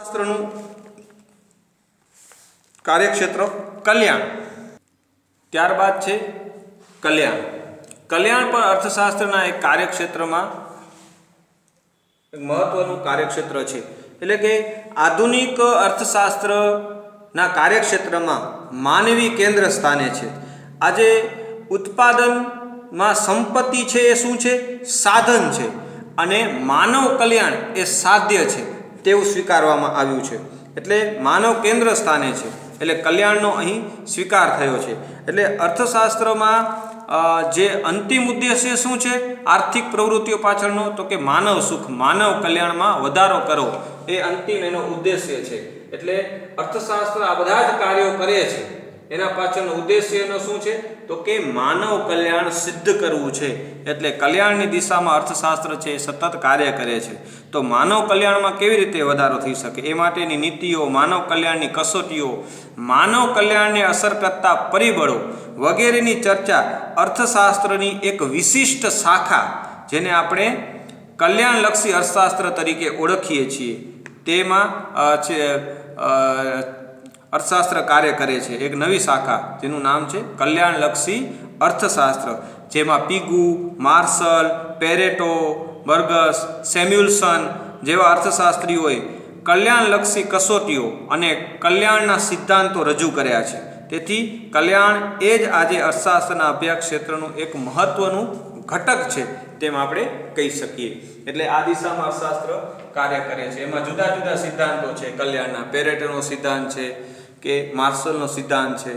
શાસ્ત્રનું કાર્યક્ષેત્ર કલ્યાણ, ત્યારબાદ છે કલ્યાણ. કલ્યાણ પણ અર્થશાસ્ત્રના એક કાર્યક્ષેત્રમાં એક મહત્વનું કાર્યક્ષેત્ર છે. એટલે કે આધુનિક અર્થશાસ્ત્રના કાર્યક્ષેત્રમાં માનવી કેન્દ્ર સ્થાને છે. આજે ઉત્પાદનમાં સંપત્તિ છે એ શું છે? સાધન છે, અને માનવ કલ્યાણ એ સાધ્ય છે તેવું સ્વીકારવામાં આવ્યું છે. એટલે માનવ કેન્દ્ર સ્થાને છે, એટલે કલ્યાણનો અહીં સ્વીકાર થયો છે. એટલે અર્થશાસ્ત્રમાં જે અંતિમ ઉદ્દેશ્ય શું છે આર્થિક પ્રવૃત્તિઓ પાછળનો? તો કે માનવ સુખ, માનવ કલ્યાણમાં વધારો કરવો એ અંતિમ એનો ઉદ્દેશ્ય છે. એટલે અર્થશાસ્ત્ર આ બધા જ કાર્યો કરે છે, એના પાછળનો ઉદ્દેશ્ય એનો શું છે? તો કે માનવ કલ્યાણ સિદ્ધ કરવું છે. એટલે કલ્યાણની દિશામાં અર્થશાસ્ત્ર છે એ સતત કાર્ય કરે છે. તો માનવ કલ્યાણમાં કેવી રીતે વધારો થઈ શકે એ માટેની નીતિઓ, માનવ કલ્યાણની કસોટીઓ, માનવ કલ્યાણને અસર કરતા પરિબળો વગેરેની ચર્ચા અર્થશાસ્ત્રની એક વિશિષ્ટ શાખા, જેને આપણે કલ્યાણલક્ષી અર્થશાસ્ત્ર તરીકે ઓળખીએ છીએ, તેમાં છે અર્થશાસ્ત્ર કાર્ય કરે છે. એક નવી શાખા જેનું નામ છે કલ્યાણલક્ષી અર્થશાસ્ત્ર, જેમાં પીગુ, માર્શલ, પેરેટો, બર્ગસ, સેમ્યુલસન જેવા અર્થશાસ્ત્રીઓએ કલ્યાણલક્ષી કસોટીઓ અને કલ્યાણના સિદ્ધાંતો રજૂ કર્યા છે. તેથી કલ્યાણ એ જ આજે અર્થશાસ્ત્રના અભ્યાસ ક્ષેત્રનું એક મહત્વનું ઘટક છે તેમ આપણે કહી શકીએ. એટલે આ દિશામાં અર્થશાસ્ત્ર કાર્ય કરે છે. એમાં જુદા જુદા સિદ્ધાંતો છે કલ્યાણના. પેરેટોનો સિદ્ધાંત છે કે માર્શલનો સિદ્ધાંત છે,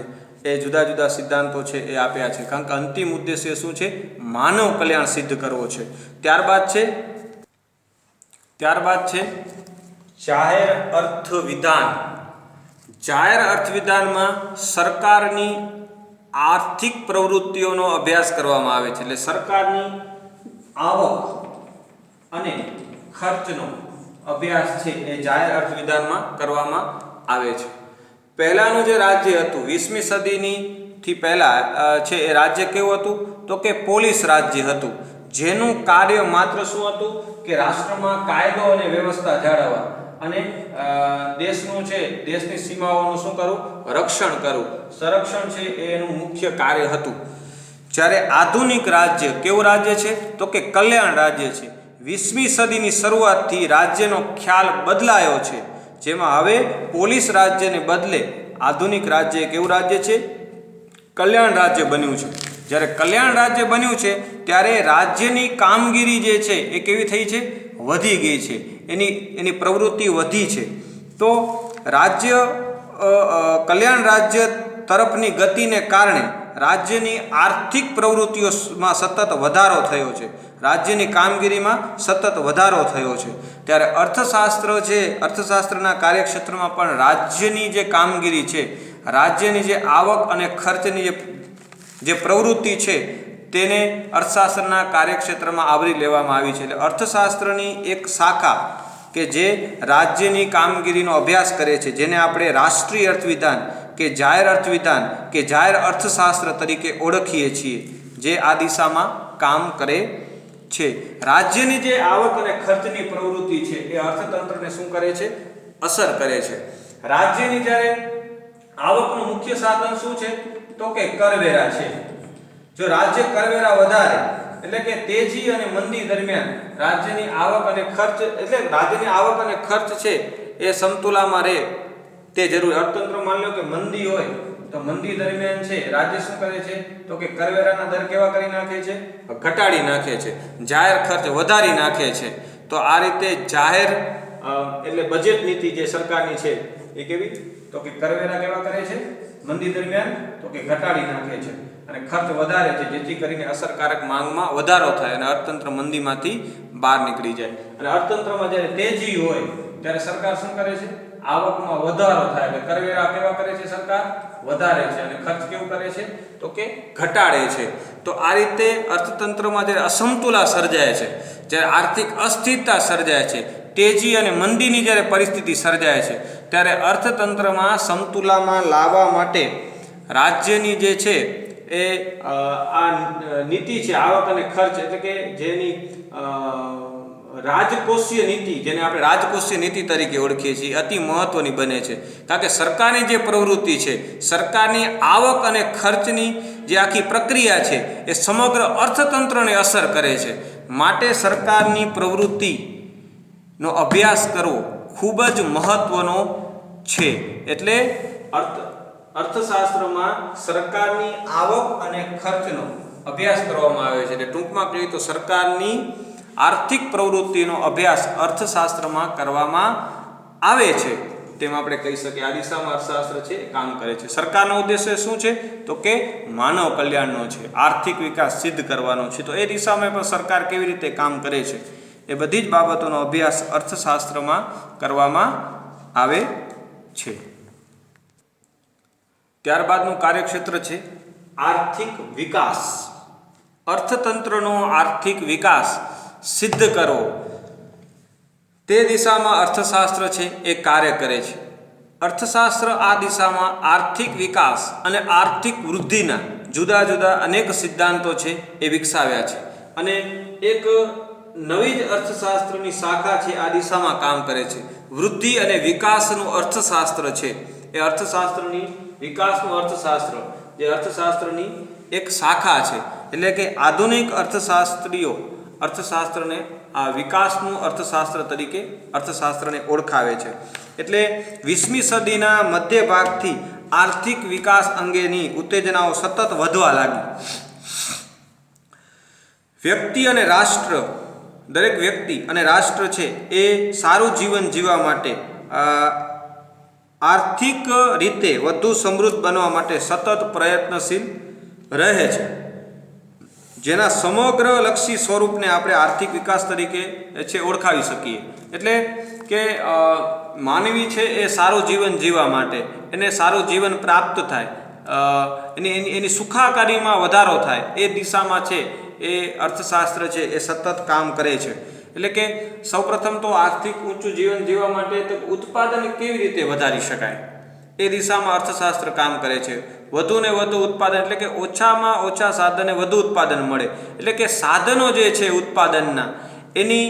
એ જુદા જુદા સિદ્ધાંતો છે એ આપ્યા છે, કારણ કે અંતિમ ઉદ્દેશ્ય શું છે? માનવ કલ્યાણ સિદ્ધ કરવો છે. ત્યારબાદ છે જાહેર અર્થ વિધાન. જાહેર અર્થ વિધાનમાં સરકારની આર્થિક પ્રવૃત્તિઓનો અભ્યાસ કરવામાં આવે છે. એટલે સરકારની આવક અને ખર્ચનો અભ્યાસ છે એ જાહેર અર્થ વિધાનમાં કરવામાં આવે છે. પહેલાંનું જે રાજ્ય હતું 20મી સદીથી પહેલાં છે એ રાજ્ય કેવું હતું? તો કે પોલીસ રાજ્ય હતું, જેનું કાર્ય માત્ર શું હતું? કે રાષ્ટ્રમાં કાયદો અને વ્યવસ્થા જાળવવા અને દેશનું છે દેશની સીમાઓનું શું કરવું? રક્ષણ કરવું, સંરક્ષણ છે એ એનું મુખ્ય કાર્ય હતું. જ્યારે આધુનિક રાજ્ય કેવું રાજ્ય છે? તો કે કલ્યાણ રાજ્ય છે. 20મી સદીની શરૂઆતથી રાજ્યનો ખ્યાલ બદલાયો છે, જેમાં હવે પોલીસ રાજ્યને બદલે આધુનિક રાજ્ય કેવું રાજ્ય છે? કલ્યાણ રાજ્ય બન્યું છે. જ્યારે કલ્યાણ રાજ્ય બન્યું છે ત્યારે રાજ્યની કામગીરી જે છે એ કેવી થઈ છે? વધી ગઈ છે, એની પ્રવૃત્તિ વધી છે. તો રાજ્ય કલ્યાણ રાજ્ય તરફની ગતિને કારણે રાજ્યની આર્થિક પ્રવૃત્તિઓમાં સતત વધારો થયો છે, રાજ્યની કામગીરીમાં સતત વધારો થયો છે. ત્યારે અર્થશાસ્ત્ર છે, અર્થશાસ્ત્રના કાર્યક્ષેત્રમાં પણ રાજ્યની જે કામગીરી છે, રાજ્યની જે આવક અને ખર્ચની જે પ્રવૃત્તિ છે તેને અર્થશાસ્ત્રના કાર્યક્ષેત્રમાં આવરી લેવામાં આવી છે. એટલે અર્થશાસ્ત્રની એક શાખા કે જે રાજ્યની કામગીરીનો અભ્યાસ કરે છે, જેને આપણે રાષ્ટ્રીય અર્થવિધાન કે જાહેર અર્થવિધાન કે જાહેર અર્થશાસ્ત્ર તરીકે ઓળખીએ છીએ, જે આ દિશામાં કામ કરે છે. રાજ્યની જે આવક અને ખર્ચની પ્રવૃત્તિ છે એ અર્થતંત્રને શું કરે છે? અસર કરે છે. રાજ્યની જ્યારે આવકનું મુખ્ય સાધન શું છે? તો કે કરવેરા છે. જો રાજ્ય કરવેરા વધારે, એટલે કે તેજી અને મંદી દરમિયાન રાજ્યની આવક અને ખર્ચ, એટલે રાજ્યની આવક અને ખર્ચ છે એ સમતુલામાં રહે તે જરૂરી. અર્થતંત્ર માની લો કે મંદી હોય તો મંદી દરમિયાન છે રાજ્ય શું કરે છે? તો કે કરવેરાના દર કેવા કરી નાખે છે? ઘટાડી નાખે છે, જાહેર ખર્ચ વધારી નાખે છે. તો આ રીતે જાહેર એટલે બજેટ નીતિ જે સરકારની છે એ કેવી? તો કે કરવેરા કેવા કરે છે મંદી દરમિયાન? તો કે ઘટાડી નાખે છે, અને ખર્ચ વધારે છે, જેથી કરીને અસરકારક માંગમાં વધારો થાય અને અર્થતંત્ર મંદીમાંથી બહાર નીકળી જાય. અને અર્થતંત્રમાં જ્યારે તેજી હોય ત્યારે સરકાર શું કરે છે? આવકમાં વધારો થાય, એટલે કરવેરા કેવા કરે છે? સરકાર વધારે છે, અને ખર્ચ કેવું કરે છે? તો કે ઘટાડે છે. તો આ રીતે અર્થતંત્રમાં જ્યારે અસમતુલા સર્જાય છે, જ્યારે આર્થિક અસ્થિરતા સર્જાય છે, તેજી અને મંદીની જ્યારે પરિસ્થિતિ સર્જાય છે, ત્યારે અર્થતંત્રમાં સમતુલામાં લાવવા માટે રાજ્યની જે છે એ આ નીતિ છે આવક અને ખર્ચ, એટલે કે જેની રાજકોષીય નીતિ, જેને આપણે રાજકોષીય નીતિ તરીકે ઓળખીએ છીએ, અતિ મહત્વની બને છે. કારણ કે સરકારની જે પ્રવૃત્તિ છે, સરકારની આવક અને ખર્ચની જે આખી પ્રક્રિયા છે એ સમગ્ર અર્થતંત્રને અસર કરે છે. માટે સરકારની પ્રવૃત્તિનો અભ્યાસ કરવો ખૂબ જ મહત્વનો છે. એટલે અર્થશાસ્ત્રમાં સરકારની આવક અને ખર્ચનો અભ્યાસ કરવામાં આવે છે. એટલે ટૂંકમાં કહીએ તો સરકારની આર્થિક પ્રવૃત્તિનો અભ્યાસ અર્થશાસ્ત્રમાં કરવામાં આવે છે. તેમ આપણે કહી શકીએ આ દિશામાં અર્થશાસ્ત્ર છે એ કામ કરે છે. સરકારનો ઉદ્દેશ્ય શું છે? તો કે માનવ કલ્યાણનો છે, આર્થિક વિકાસ સિદ્ધ કરવાનો છે. તો એ દિશામાં પણ સરકાર કેવી રીતે કામ કરે છે એ બધી જ બાબતોનો અભ્યાસ અર્થશાસ્ત્રમાં કરવામાં આવે છે. ત્યારબાદનું કાર્યક્ષેત્ર છે આર્થિક વિકાસ. અર્થતંત્રનો આર્થિક વિકાસ સિદ્ધ કરવો, તે દિશામાં અર્થશાસ્ત્ર છે એ કાર્ય કરે છે. અર્થશાસ્ત્ર આ દિશામાં આર્થિક વિકાસ અને આર્થિક વૃદ્ધિના જુદા જુદા અનેક સિદ્ધાંતો છે એ વિકસાવ્યા છે. અને એક નવી જ અર્થશાસ્ત્રની શાખા છે આ દિશામાં કામ કરે છે. વૃદ્ધિ અને વિકાસનું અર્થશાસ્ત્ર છે એ અર્થશાસ્ત્રની વિકાસનું અર્થશાસ્ત્ર જે અર્થશાસ્ત્રની એક શાખા છે. એટલે કે આધુનિક અર્થશાસ્ત્રીઓ અર્થશાસ્ત્રને આ વિકાસનું અર્થશાસ્ત્ર તરીકે અર્થશાસ્ત્રને ઓળખાવે છે. એટલે 20મી સદીના મધ્ય ભાગથી આર્થિક વિકાસ અંગેની ઉત્તેજનાઓ સતત વધવા લાગી. વ્યક્તિ અને રાષ્ટ્ર, દરેક વ્યક્તિ અને રાષ્ટ્ર છે એ સારું જીવન જીવવા માટે આર્થિક રીતે વધુ સમૃદ્ધ બનવા માટે સતત પ્રયત્નશીલ રહે છે. જેના સમગ્ર લક્ષી સ્વરૂપને આપણે આર્થિક વિકાસ તરીકે છે ઓળખાવી શકીએ. એટલે કે માનવી છે એ સારું જીવન જીવવા માટે, એને સારું જીવન પ્રાપ્ત થાય, એની સુખાકારીમાં વધારો થાય, એ દિશામાં છે એ અર્થશાસ્ત્ર છે એ સતત કામ કરે છે. એટલે કે સૌપ્રથમ તો આર્થિક ઊંચું જીવન જીવવા માટે તો ઉત્પાદન કેવી રીતે વધારી શકાય એ દિશામાં અર્થશાસ્ત્ર કામ કરે છે. વધુ ને વધુ ઉત્પાદન, એટલે કે ઓછામાં ઓછા સાધને વધુ ઉત્પાદન મળે. એટલે કે સાધનો જે છે ઉત્પાદનના, એની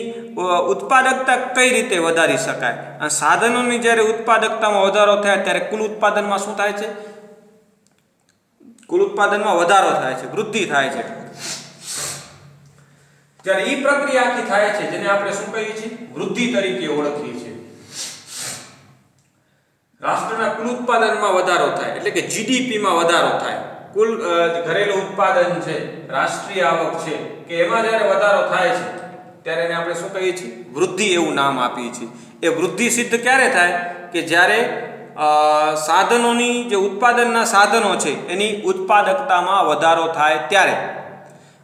ઉત્પાદકતા કઈ રીતે વધારી શકાય. અને સાધનોની જ્યારે ઉત્પાદકતામાં વધારો થાય ત્યારે કુલ ઉત્પાદનમાં શું થાય છે? કુલ ઉત્પાદનમાં વધારો થાય છે, વૃદ્ધિ થાય છે. ત્યારે એ પ્રક્રિયા આખી થાય છે જેને આપણે શું કહીએ છીએ? વૃદ્ધિ તરીકે ઓળખીએ છીએ. રાષ્ટ્રના કુલ ઉત્પાદનમાં વધારો થાય એટલે કે જીડીપીમાં વધારો થાય. કુલ ઘરેલું ઉત્પાદન છે, રાષ્ટ્રીય આવક છે કે એમાં જ્યારે વધારો થાય છે ત્યારે એને આપણે શું કહીએ છીએ? વૃદ્ધિ એવું નામ આપીએ છીએ. એ વૃદ્ધિ સિદ્ધ ક્યારે થાય? કે જ્યારે સાધનોની જે ઉત્પાદનના સાધનો છે એની ઉત્પાદકતામાં વધારો થાય ત્યારે.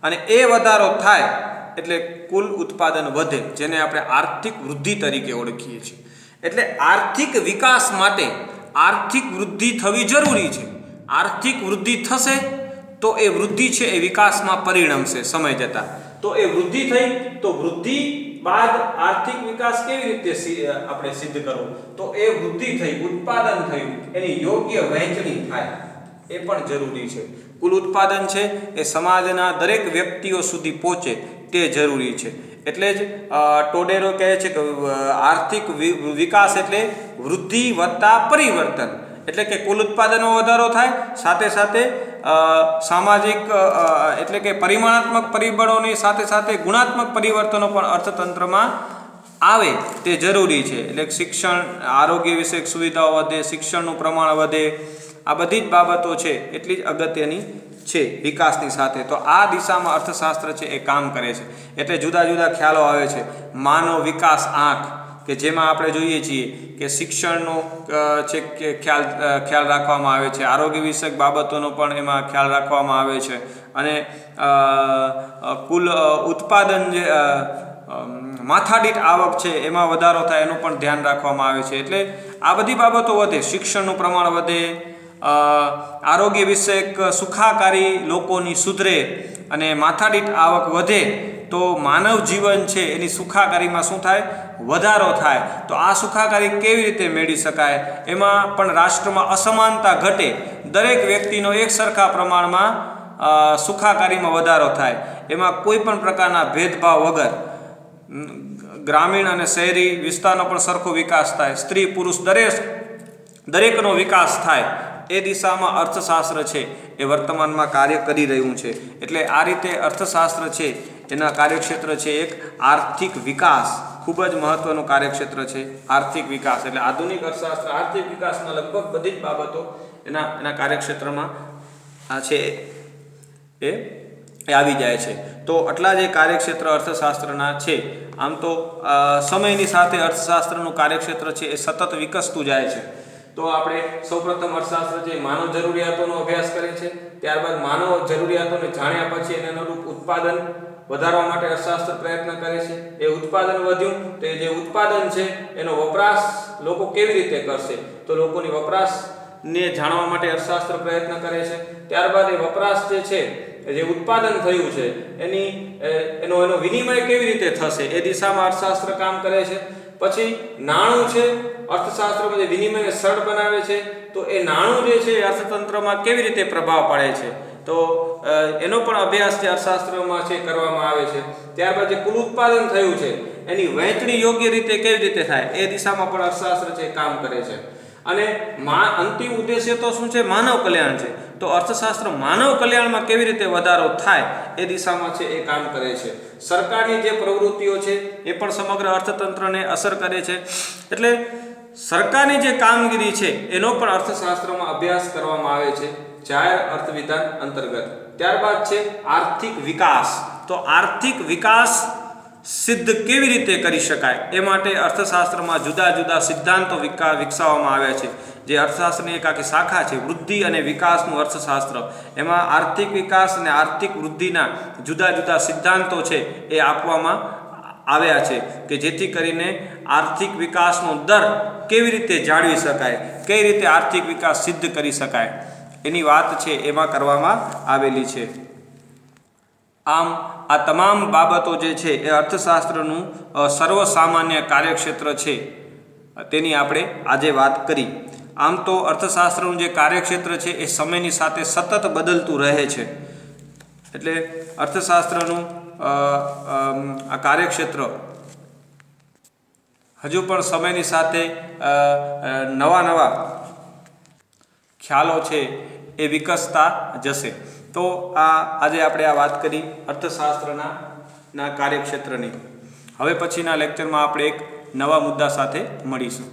અને એ વધારો થાય એટલે કુલ ઉત્પાદન વધે, જેને આપણે આર્થિક વૃદ્ધિ તરીકે ઓળખીએ છીએ. એટલે આર્થિક વિકાસ માટે આર્થિક વૃદ્ધિ થવી જરૂરી છે. આર્થિક વૃદ્ધિ થશે તો એ વૃદ્ધિ છે એ વિકાસમાં પરિણમશે સમય જતાં. તો એ વૃદ્ધિ થઈ તો વૃદ્ધિ બાદ આર્થિક વિકાસ કેવી રીતે આપણે સિદ્ધ કરવો? તો એ વૃદ્ધિ થઈ, ઉત્પાદન થયું, એની યોગ્ય વહેંચણી થાય એ પણ જરૂરી છે. કુલ ઉત્પાદન છે એ સમાજના દરેક વ્યક્તિઓ સુધી પહોંચે તે જરૂરી છે. એટલે જ ટોડેરો કહે છે કે આર્થિક વિકાસ એટલે વૃદ્ધિ વત્તા પરિવર્તન. એટલે કે કુલ ઉત્પાદનમાં વધારો થાય, સાથે સાથે સામાજિક એટલે કે પરિમાણાત્મક પરિબળોની સાથે સાથે ગુણાત્મક પરિવર્તનો પણ અર્થતંત્રમાં આવે તે જરૂરી છે. એટલે શિક્ષણ, આરોગ્ય વિષયક સુવિધાઓ વધે, શિક્ષણનું પ્રમાણ વધે, આ બધી જ બાબતો છે એટલી જ અગત્યની છે વિકાસની સાથે. તો આ દિશામાં અર્થશાસ્ત્ર છે એ કામ કરે છે. એટલે જુદા જુદા ખ્યાલો આવે છે. માનવ વિકાસ આંક, કે જેમાં આપણે જોઈએ છીએ કે શિક્ષણનો છે કે ખ્યાલ રાખવામાં આવે છે, આરોગ્ય વિષયક બાબતોનો પણ એમાં ખ્યાલ રાખવામાં આવે છે, અને કુલ ઉત્પાદન જે માથાદીઠ આવક છે એમાં વધારો થાય એનું પણ ધ્યાન રાખવામાં આવે છે. એટલે આ બધી બાબતો વધે, શિક્ષણનું પ્રમાણ વધે, આરોગ્ય વિષયક સુખાકારી લોકોની સુધરે અને માથાદીઠ આવક વધે તો માનવ જીવન છે એની સુખાકારીમાં શું થાય? વધારો થાય. તો આ સુખાકારી કેવી રીતે મેળવી શકાય? એમાં પણ રાષ્ટ્રમાં અસમાનતા ઘટે, દરેક વ્યક્તિનો એક સરખા પ્રમાણમાં સુખાકારીમાં વધારો થાય, એમાં કોઈ પણ પ્રકારના ભેદભાવ વગર ગ્રામીણ અને શહેરી વિસ્તારનો પણ સરખો વિકાસ થાય, સ્ત્રી પુરુષ દરેકનો વિકાસ થાય, એ દિશામાં અર્થશાસ્ત્ર છે એ વર્તમાનમાં કાર્ય કરી રહ્યું છે. એટલે આ રીતે અર્થશાસ્ત્ર છે એના કાર્યક્ષેત્ર છે એક આર્થિક વિકાસ, ખૂબ જ મહત્વનું કાર્યક્ષેત્ર છે આર્થિક વિકાસ. એટલે આધુનિક અર્થશાસ્ત્ર આર્થિક વિકાસમાં લગભગ બધી જ બાબતો એના કાર્યક્ષેત્રમાં છે એ આવી જાય છે. તો આટલા જે કાર્યક્ષેત્ર અર્થશાસ્ત્રના છે. આમ તો સમયની સાથે અર્થશાસ્ત્રનું કાર્યક્ષેત્ર છે એ સતત વિકસતું જાય છે. તો આપણે સૌપ્રથમ અર્થશાસ્ત્ર છે માનવ જરૂરિયાતોનો અભ્યાસ કરે છે, ત્યારબાદ માનવ જરૂરિયાતોને જાણ્યા પછી એને અનુરૂપ ઉત્પાદન વધારવા માટે અર્થશાસ્ત્ર પ્રયત્ન કરે છે. એ ઉત્પાદન વધ્યું તો એ જે ઉત્પાદન છે એનો વપરાશ લોકો કેવી રીતે કરશે, તો લોકોની વપરાશને જાણવા માટે અર્થશાસ્ત્ર પ્રયત્ન કરે છે. ત્યારબાદ એ વપરાશ જે છે જે ઉત્પાદન થયું છે એનો વિનિમય કેવી રીતે થશે એ દિશામાં અર્થશાસ્ત્ર કામ કરે છે. પછી નાણું છે અર્થશાસ્ત્રમાં જે વિનિમયને સરળ બનાવે છે, તો એ નાણું જે છે અર્થતંત્રમાં કેવી રીતે પ્રભાવ પાડે છે, તો એનો પણ અભ્યાસ જે અર્થશાસ્ત્રમાં છે કરવામાં આવે છે. ત્યારબાદ જે કુલ ઉત્પાદન થયું છે એની વહેંચણી યોગ્ય રીતે કેવી રીતે થાય એ દિશામાં પણ અર્થશાસ્ત્ર છે કામ કરે છે. અને અંતિમ ઉદ્દેશ્ય તો શું છે, માનવ કલ્યાણ છે. તો અર્થશાસ્ત્ર માનવ કલ્યાણમાં કેવી રીતે વધારો થાય એ દિશામાં છે એ કામ કરે છે. સરકારની જે પ્રવૃત્તિઓ છે એ પણ સમગ્ર અર્થતંત્રને અસર કરે છે. એટલે સરકારની જે કામગીરી છે એનો પણ અર્થશાસ્ત્રમાં અભ્યાસ કરવામાં આવે છે જાહેર અર્થવિધાન અંતર્ગત. ત્યારબાદ છે આર્થિક વિકાસ. તો આર્થિક વિકાસ સિદ્ધ કેવી રીતે કરી શકાય એ માટે અર્થશાસ્ત્રમાં જુદા જુદા સિદ્ધાંતો વિકસાવવામાં આવ્યા છે. જે અર્થશાસ્ત્રની એક આખી શાખા છે વૃદ્ધિ અને વિકાસનું અર્થશાસ્ત્ર. એમાં આર્થિક વિકાસ અને આર્થિક વૃદ્ધિના જુદા જુદા સિદ્ધાંતો છે એ આપવામાં આવ્યા છે કે જેથી કરીને આર્થિક વિકાસનો દર કેવી રીતે જાળવી શકાય, કઈ રીતે આર્થિક વિકાસ સિદ્ધ કરી શકાય એની વાત છે એમાં કરવામાં આવેલી છે. આમ આ તમામ બાબતો જે છે એ અર્થશાસ્ત્રનું સર્વસામાન્ય કાર્યક્ષેત્ર છે તેની આપણે આજે વાત કરી. આમ તો અર્થશાસ્ત્રનું જે કાર્યક્ષેત્ર છે એ સમયની સાથે સતત બદલતું રહે છે. એટલે અર્થશાસ્ત્રનું આ કાર્યક્ષેત્ર હજુ પણ સમયની સાથે નવા ખ્યાલો છે એ વિકસતા જશે. તો આજે આપણે આ વાત કરી અર્થશાસ્ત્રના કાર્યક્ષેત્રની. હવે પછીના લેક્ચરમાં આપણે એક નવા મુદ્દા સાથે મળીશું.